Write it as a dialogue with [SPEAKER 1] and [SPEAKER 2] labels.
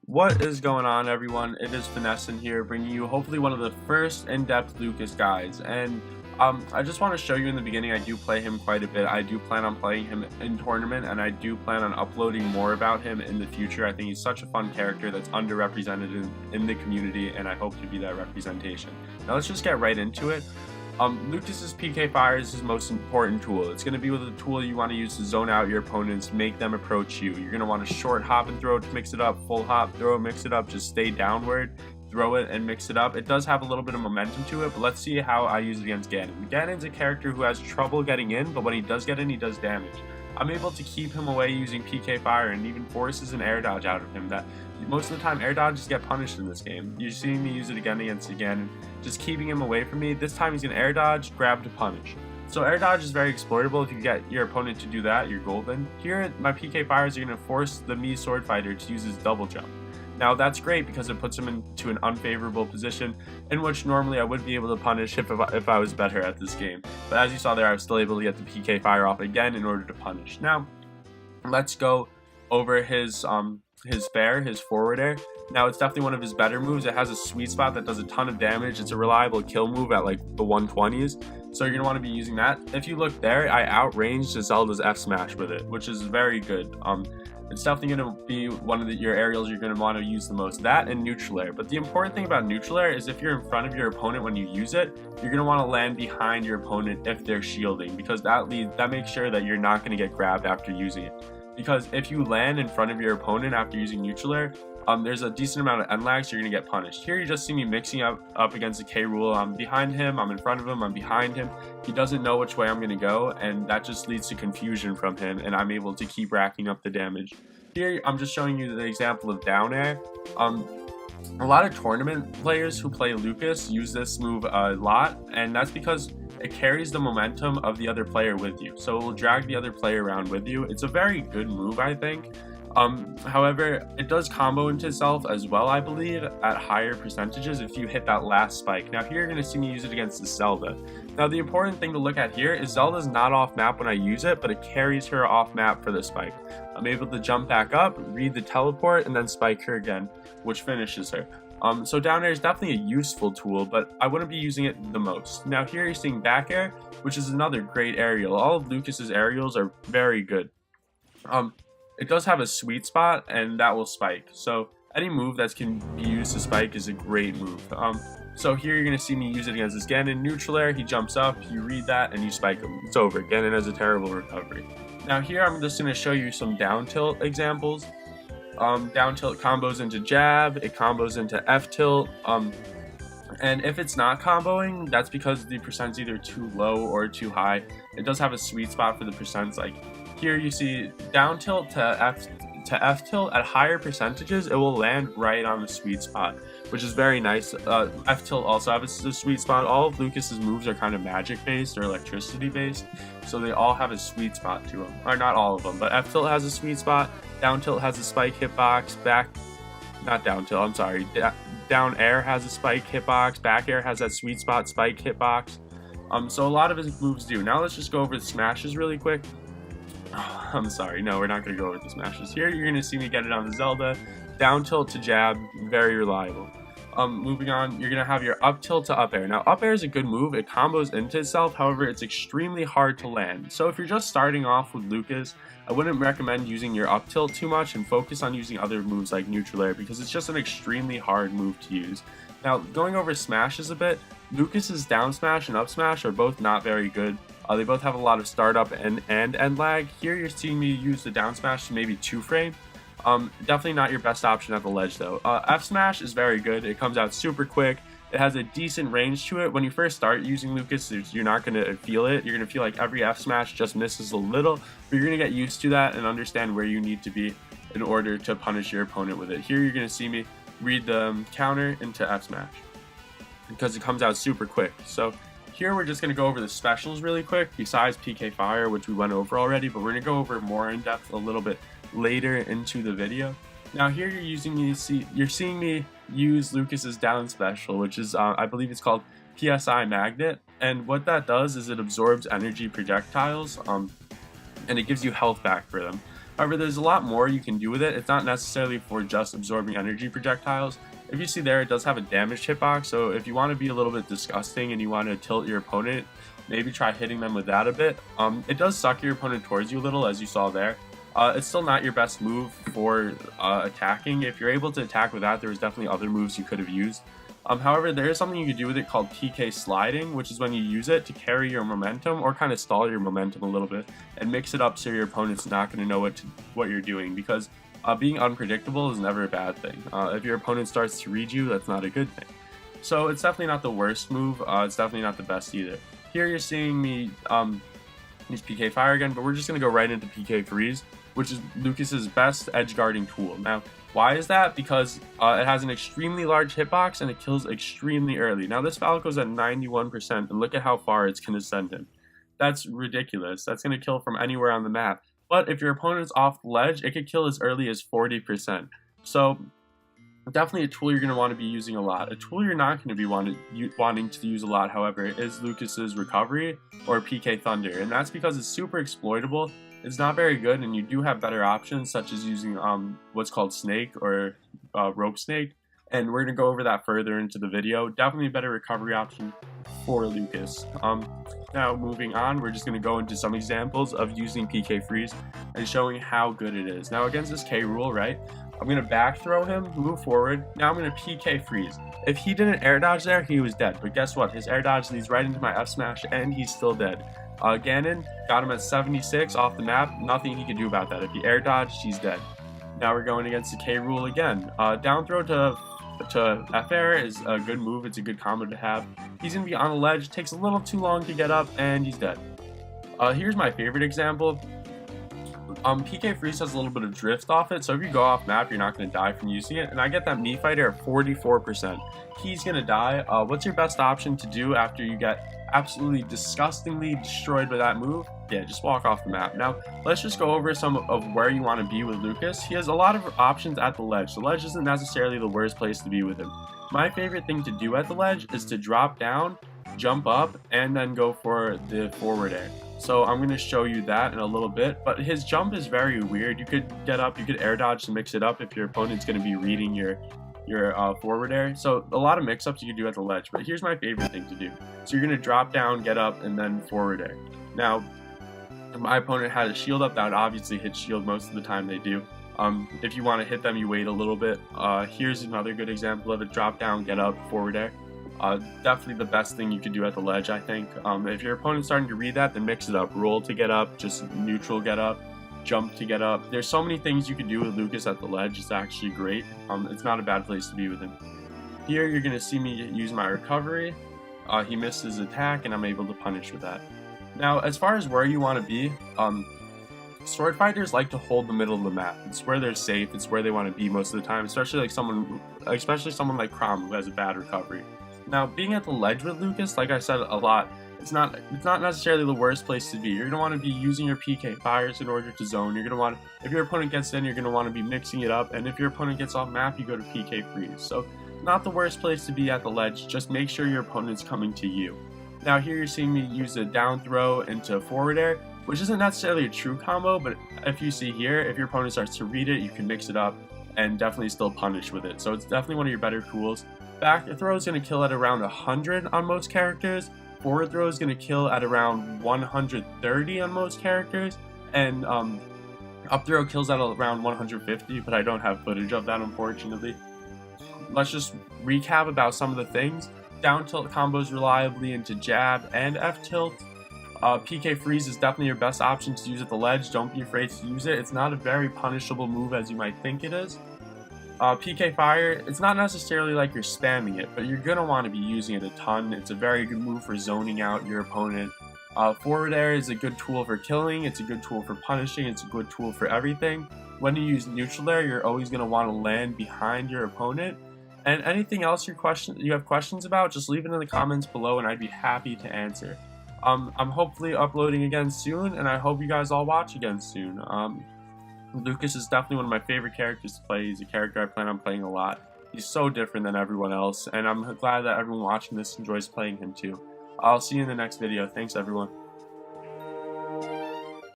[SPEAKER 1] What is going on, everyone? It is Finessin here, bringing you hopefully one of the first in-depth Lucas guides. And I just want to show you in the beginning, I do play him quite a bit. I do plan on playing him in tournament, and I do plan on uploading more about him in the future. I think he's such a fun character that's underrepresented in the community, and I hope to be that representation. Now let's just get right into it. Lucas's PK Fire is his most important tool. It's going to be with a tool you want to use to zone out your opponents, make them approach you. You're going to want to short hop and throw to mix it up, full hop, throw, mix it up, just stay downward, throw it and mix it up. It does have a little bit of momentum to it, but let's see how I use it against Ganon. Ganon's a character who has trouble getting in, but when he does get in, he does damage. I'm able to keep him away using PK Fire and even forces an air dodge out of him that most of the time air dodges get punished in this game. You're seeing me use it again against Ganon, just keeping him away from me. This time he's going to air dodge, grab to punish. So air dodge is very exploitable. If you get your opponent to do that, you're golden. Here, my PK Fires are going to force the Mii Sword Fighter to use his double jump. Now that's great because it puts him into an unfavorable position in which normally I would be able to punish if I was better at this game. But as you saw there, I was still able to get the PK Fire off again in order to punish. Now, let's go over his fair, his forward air. Now it's definitely one of his better moves. It has a sweet spot that does a ton of damage. It's a reliable kill move at like the 120s. So you're going to want to be using that. If you look there, I outranged Zelda's F smash with it, which is very good. It's definitely going to be one of your aerials you're going to want to use the most. That and neutral air. But the important thing about neutral air is if you're in front of your opponent when you use it, you're going to want to land behind your opponent if they're shielding, because that makes sure that you're not going to get grabbed after using it. Because if you land in front of your opponent after using neutral air, there's a decent amount of end lag, so you're going to get punished. Here you just see me mixing up against the K. Rool. I'm behind him, I'm in front of him, I'm behind him. He doesn't know which way I'm going to go, and that just leads to confusion from him, and I'm able to keep racking up the damage. Here I'm just showing you the example of down air. A lot of tournament players who play Lucas use this move a lot, and that's because it carries the momentum of the other player with you. So it will drag the other player around with you. It's a very good move, I think. However, it does combo into itself as well, I believe, at higher percentages if you hit that last spike. Now here you're going to see me use it against the Zelda. Now the important thing to look at here is Zelda's not off map when I use it, but it carries her off map for the spike. I'm able to jump back up, read the teleport, and then spike her again, which finishes her. So down air is definitely a useful tool, but I wouldn't be using it the most. Now here you're seeing back air, which is another great aerial. All of Lucas's aerials are very good. It does have a sweet spot, and that will spike. So any move that can be used to spike is a great move. So here you're going to see me use it against this Ganon. Neutral air, he jumps up, you read that, and you spike him. It's over. Ganon has a terrible recovery. Now here I'm just going to show you some down tilt examples. Down tilt combos into jab, it combos into F tilt. And if it's not comboing, that's because the percent's either too low or too high. It does have a sweet spot for the percents. Like here you see down tilt to F tilt at higher percentages, it will land right on the sweet spot, which is very nice. F tilt also has a sweet spot. All of Lucas's moves are kind of magic based or electricity based, so they all have a sweet spot to them. Or not all of them, but F tilt has a sweet spot. Down tilt has a spike hitbox. Down air has a spike hitbox. Back air has that sweet spot spike hitbox. So a lot of his moves do. Now let's just go over the smashes really quick. Oh, I'm sorry, no, we're not going to go over the smashes. Here you're going to see me get it on the Zelda. Down tilt to jab, very reliable. Moving on, you're going to have your up tilt to up air. Now up air is a good move, it combos into itself, however it's extremely hard to land. So if you're just starting off with Lucas, I wouldn't recommend using your up tilt too much and focus on using other moves like neutral air, because it's just an extremely hard move to use. Now going over smashes a bit, Lucas's down smash and up smash are both not very good. They both have a lot of startup and end lag. Here you're seeing me use the down smash to maybe 2 frame. Definitely not your best option at the ledge though. F smash is very good. It comes out super quick. It has a decent range to it. When you first start using Lucas, you're not going to feel it. You're going to feel like every F smash just misses a little, but you're going to get used to that and understand where you need to be in order to punish your opponent with it. Here you're going to see me read the counter into F smash because it comes out super quick. So here we're just going to go over the specials really quick, besides PK Fire, which we went over already, but we're going to go over more in depth a little bit later into the video. Now here you're seeing me use Lucas's down special, which is I believe it's called PSI Magnet, and what that does is it absorbs energy projectiles and it gives you health back for them. However, there's a lot more you can do with it. It's not necessarily for just absorbing energy projectiles. If you see there, it does have a damaged hitbox, so if you want to be a little bit disgusting and you want to tilt your opponent, maybe try hitting them with that a bit. It does suck your opponent towards you a little, as you saw there. It's still not your best move for attacking. If you're able to attack with that, there's definitely other moves you could have used. However, there is something you can do with it called PK sliding, which is when you use it to carry your momentum or kind of stall your momentum a little bit and mix it up so your opponent's not going to know what you're doing, because being unpredictable is never a bad thing. If your opponent starts to read you, that's not a good thing. So it's definitely not the worst move. It's definitely not the best either. Here you're seeing me use PK Fire again, but we're just going to go right into PK Freeze, which is Lucas's best edge guarding tool. Now, why is that? Because it has an extremely large hitbox and it kills extremely early. Now this Falco's at 91%, and look at how far it's going to send him. That's ridiculous. That's going to kill from anywhere on the map. But if your opponent's off the ledge, it could kill as early as 40%. So definitely a tool you're going to want to be using a lot. A tool you're not going to be wanting to use a lot, however, is Lucas's Recovery or PK Thunder, and that's because it's super exploitable. It's not very good, and you do have better options, such as using what's called Snake or Rope Snake, and we're going to go over that further into the video. Definitely a better recovery option for Lucas. Now moving on, we're just going to go into some examples of using PK Freeze and showing how good it is. Now against this K Rool, right, I'm going to back throw him, move forward. Now I'm going to PK Freeze. If he didn't air dodge there, he was dead, but guess what, his air dodge leads right into my F smash and he's still dead. Ganon got him at 76 off the map, nothing he could do about that. If he air dodged, he's dead. Now we're going against the K Rool again. Down throw to F air is a good move, it's a good combo to have. He's going to be on a ledge, takes a little too long to get up, and he's dead. Here's my favorite example. PK Freeze has a little bit of drift off it, so if you go off map, you're not going to die from using it. And I get that Mii Fighter at 44%. He's going to die. What's your best option to do after you get absolutely disgustingly destroyed by that move? Yeah, just walk off the map. Now, let's just go over some of where you want to be with Lucas. He has a lot of options at the ledge. The ledge isn't necessarily the worst place to be with him. My favorite thing to do at the ledge is to drop down, jump up, and then go for the forward air. So I'm going to show you that in a little bit, but his jump is very weird. You could get up, you could air dodge to mix it up if your opponent's going to be reading your forward air. So a lot of mix-ups you can do at the ledge, but here's my favorite thing to do. So you're going to drop down, get up, and then forward air. Now, if my opponent had a shield up, that would obviously hit shield most of the time they do. If you want to hit them, you wait a little bit. Here's another good example of it. Drop down, get up, forward air. Definitely the best thing you can do at the ledge, I think. If your opponent's starting to read that, then mix it up. Roll to get up, just neutral get up, jump to get up. There's so many things you can do with Lucas at the ledge. It's actually great. It's not a bad place to be with him. Here you're going to see me use my recovery. He missed his attack and I'm able to punish with that. Now, as far as where you want to be, sword fighters like to hold the middle of the map. It's where they're safe. It's where they want to be most of the time, especially someone like Chrom, who has a bad recovery. Now, being at the ledge with Lucas, like I said a lot, it's not necessarily the worst place to be. You're going to want to be using your PK Fires in order to zone. You're going to want to, if your opponent gets in, you're going to want to be mixing it up, and if your opponent gets off map, you go to PK Freeze. So, not the worst place to be at the ledge, just make sure your opponent's coming to you. Now here you're seeing me use a down throw into forward air, which isn't necessarily a true combo, but if you see here, if your opponent starts to read it, you can mix it up and definitely still punish with it. So it's definitely one of your better tools. Back throw is going to kill at around 100 on most characters. Forward throw is going to kill at around 130 on most characters. And up throw kills at around 150, but I don't have footage of that, unfortunately. Let's just recap about some of the things. Down tilt combos reliably into jab and F tilt. PK Freeze is definitely your best option to use at the ledge. Don't be afraid to use it. It's not a very punishable move as you might think it is. PK Fire, it's not necessarily like you're spamming it, but you're going to want to be using it a ton. It's a very good move for zoning out your opponent. Forward air is a good tool for killing. It's a good tool for punishing. It's a good tool for everything. When you use neutral air, you're always going to want to land behind your opponent. And anything else you have questions about, just leave it in the comments below and I'd be happy to answer. I'm hopefully uploading again soon, and I hope you guys all watch again soon. Lucas is definitely one of my favorite characters to play. He's a character I plan on playing a lot. He's so different than everyone else, and I'm glad that everyone watching this enjoys playing him too. I'll see you in the next video. Thanks, everyone.